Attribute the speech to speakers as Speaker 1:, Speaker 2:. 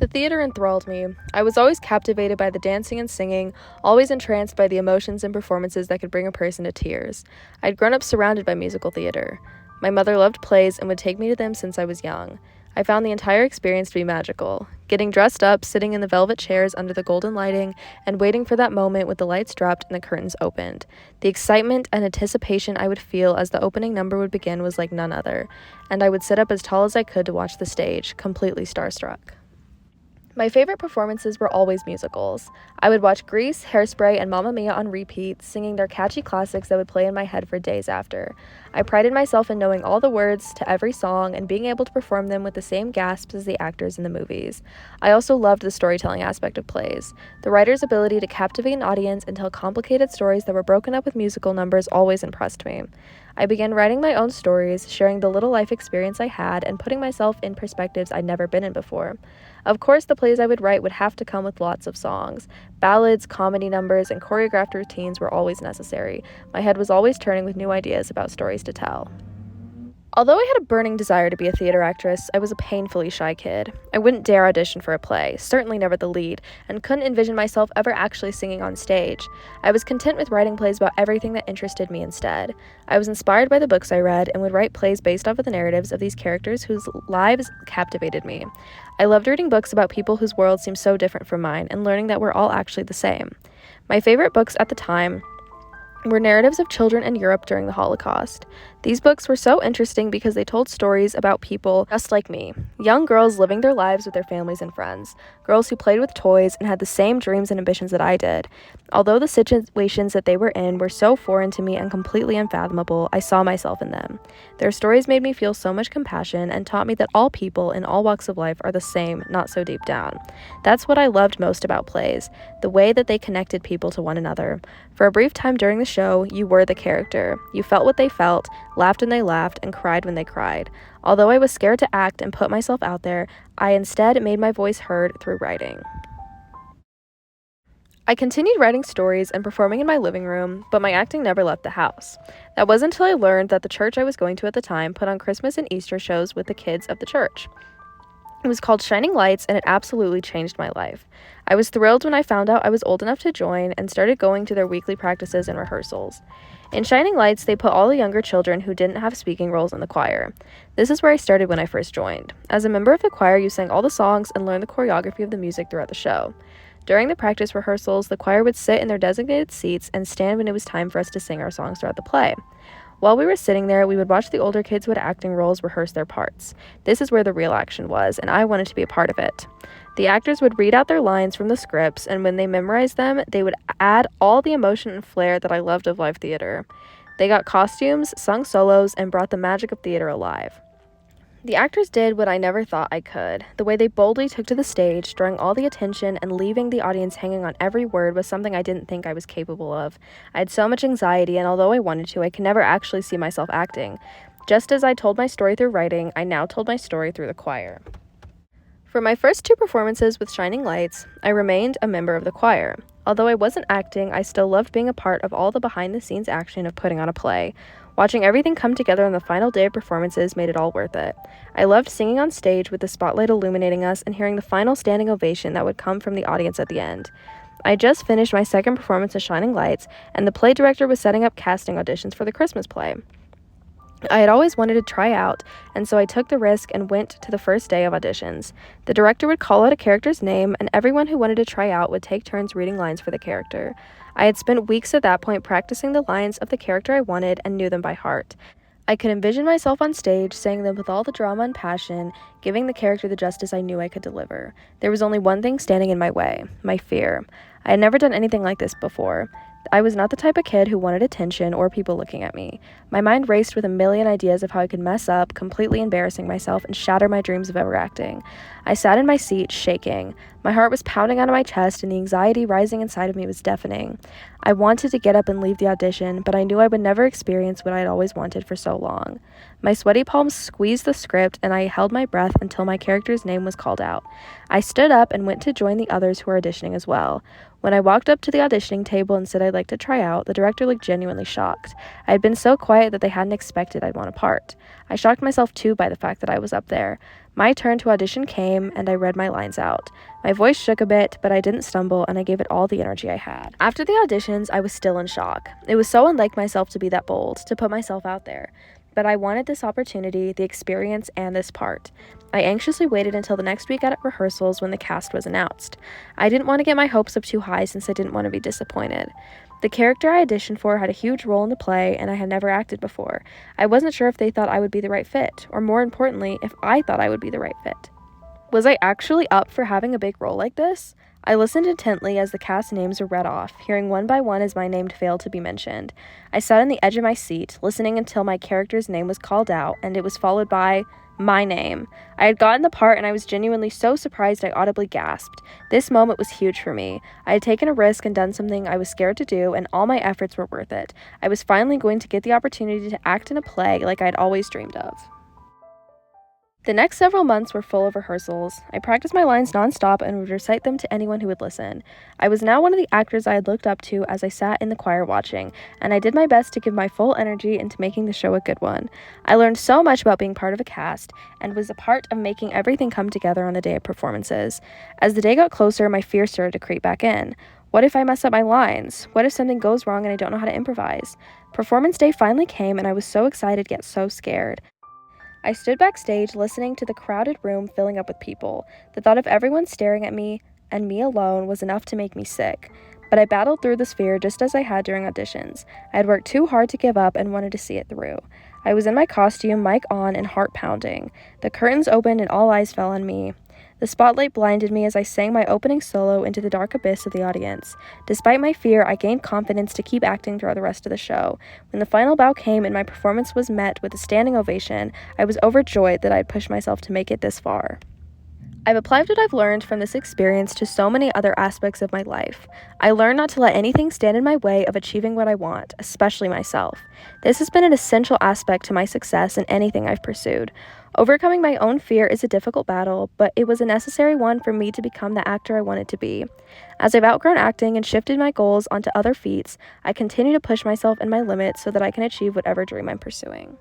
Speaker 1: The theater enthralled me. I was always captivated by the dancing and singing, always entranced by the emotions and performances that could bring a person to tears. I'd grown up surrounded by musical theater. My mother loved plays and would take me to them since I was young. I found the entire experience to be magical. Getting dressed up, sitting in the velvet chairs under the golden lighting, and waiting for that moment with the lights dropped and the curtains opened. The excitement and anticipation I would feel as the opening number would begin was like none other, and I would sit up as tall as I could to watch the stage, completely starstruck. My favorite performances were always musicals. I would watch Grease, Hairspray, and Mamma Mia on repeat, singing their catchy classics that would play in my head for days after. I prided myself in knowing all the words to every song and being able to perform them with the same gasps as the actors in the movies. I also loved the storytelling aspect of plays. The writer's ability to captivate an audience and tell complicated stories that were broken up with musical numbers always impressed me. I began writing my own stories, sharing the little life experience I had, and putting myself in perspectives I'd never been in before. Of course, the plays I would write would have to come with lots of songs. Ballads, comedy numbers, and choreographed routines were always necessary. My head was always turning with new ideas about stories to tell. Although I had a burning desire to be a theater actress, I was a painfully shy kid. I wouldn't dare audition for a play, certainly never the lead, and couldn't envision myself ever actually singing on stage. I was content with writing plays about everything that interested me instead. I was inspired by the books I read and would write plays based off of the narratives of these characters whose lives captivated me. I loved reading books about people whose worlds seemed so different from mine and learning that we're all actually the same. My favorite books at the time were narratives of children in Europe during the Holocaust. These books were so interesting because they told stories about people just like me, young girls living their lives with their families and friends, girls who played with toys and had the same dreams and ambitions that I did. Although the situations that they were in were so foreign to me and completely unfathomable, I saw myself in them. Their stories made me feel so much compassion and taught me that all people in all walks of life are the same, not so deep down. That's what I loved most about plays, the way that they connected people to one another. For a brief time during the show, you were the character. You felt what they felt, laughed when they laughed, and cried when they cried. Although I was scared to act and put myself out there, I instead made my voice heard through writing. I continued writing stories and performing in my living room, but my acting never left the house. That wasn't until I learned that the church I was going to at the time put on Christmas and Easter shows with the kids of the church. It was called Shining Lights, and it absolutely changed my life. I was thrilled when I found out I was old enough to join and started going to their weekly practices and rehearsals. In Shining Lights, they put all the younger children who didn't have speaking roles in the choir. This is where I started when I first joined. As a member of the choir, you sang all the songs and learned the choreography of the music throughout the show. During the practice rehearsals, the choir would sit in their designated seats and stand when it was time for us to sing our songs throughout the play. While we were sitting there, we would watch the older kids who had acting roles rehearse their parts. This is where the real action was, and I wanted to be a part of it. The actors would read out their lines from the scripts, and when they memorized them, they would add all the emotion and flair that I loved of live theater. They got costumes, sung solos, and brought the magic of theater alive. The actors did what I never thought I could. The way they boldly took to the stage, drawing all the attention and leaving the audience hanging on every word was something I didn't think I was capable of. I had so much anxiety, and although I wanted to, I could never actually see myself acting. Just as I told my story through writing, I now told my story through the choir. For my first 2 performances with Shining Lights, I remained a member of the choir. Although I wasn't acting, I still loved being a part of all the behind-the-scenes action of putting on a play. Watching everything come together on the final day of performances made it all worth it. I loved singing on stage with the spotlight illuminating us and hearing the final standing ovation that would come from the audience at the end. I just finished my second performance of Shining Lights, and the play director was setting up casting auditions for the Christmas play. I had always wanted to try out, and so I took the risk and went to the first day of auditions. The director would call out a character's name, and everyone who wanted to try out would take turns reading lines for the character. I had spent weeks at that point practicing the lines of the character I wanted and knew them by heart. I could envision myself on stage, saying them with all the drama and passion, giving the character the justice I knew I could deliver. There was only one thing standing in my way: my fear. I had never done anything like this before. I was not the type of kid who wanted attention or people looking at me. My mind raced with a million ideas of how I could mess up, completely embarrassing myself, and shatter my dreams of ever acting. I sat in my seat, shaking. My heart was pounding out of my chest, and the anxiety rising inside of me was deafening. I wanted to get up and leave the audition, but I knew I would never experience what I had always wanted for so long. My sweaty palms squeezed the script, and I held my breath until my character's name was called out. I stood up and went to join the others who were auditioning as well. When I walked up to the auditioning table and said I'd like to try out, the director looked genuinely shocked. I had been so quiet that they hadn't expected I'd want a part. I shocked myself too by the fact that I was up there. My turn to audition came, and I read my lines out. My voice shook a bit, but I didn't stumble, and I gave it all the energy I had. After the auditions, I was still in shock. It was so unlike myself to be that bold, to put myself out there. But I wanted this opportunity, the experience, and this part. I anxiously waited until the next week at rehearsals when the cast was announced. I didn't want to get my hopes up too high since I didn't want to be disappointed. The character I auditioned for had a huge role in the play, and I had never acted before. I wasn't sure if they thought I would be the right fit, or more importantly, if I thought I would be the right fit. Was I actually up for having a big role like this? I listened intently as the cast names were read off, hearing one by one as my name failed to be mentioned. I sat on the edge of my seat, listening until my character's name was called out, and it was followed by my name. I had gotten the part, and I was genuinely so surprised I audibly gasped. This moment was huge for me. I had taken a risk and done something I was scared to do, and all my efforts were worth it. I was finally going to get the opportunity to act in a play like I had always dreamed of. The next several months were full of rehearsals. I practiced my lines nonstop and would recite them to anyone who would listen. I was now one of the actors I had looked up to as I sat in the choir watching, and I did my best to give my full energy into making the show a good one. I learned so much about being part of a cast, and was a part of making everything come together on the day of performances. As the day got closer, my fear started to creep back in. What if I mess up my lines? What if something goes wrong and I don't know how to improvise? Performance day finally came, and I was so excited yet so scared. I stood backstage listening to the crowded room filling up with people. The thought of everyone staring at me and me alone was enough to make me sick. But I battled through this fear just as I had during auditions. I had worked too hard to give up and wanted to see it through. I was in my costume, mic on, and heart pounding. The curtains opened and all eyes fell on me. The spotlight blinded me as I sang my opening solo into the dark abyss of the audience. Despite my fear, I gained confidence to keep acting throughout the rest of the show. When the final bow came and my performance was met with a standing ovation, I was overjoyed that I had pushed myself to make it this far. I've applied what I've learned from this experience to so many other aspects of my life. I learned not to let anything stand in my way of achieving what I want, especially myself. This has been an essential aspect to my success in anything I've pursued. Overcoming my own fear is a difficult battle, but it was a necessary one for me to become the actor I wanted to be. As I've outgrown acting and shifted my goals onto other feats, I continue to push myself and my limits so that I can achieve whatever dream I'm pursuing.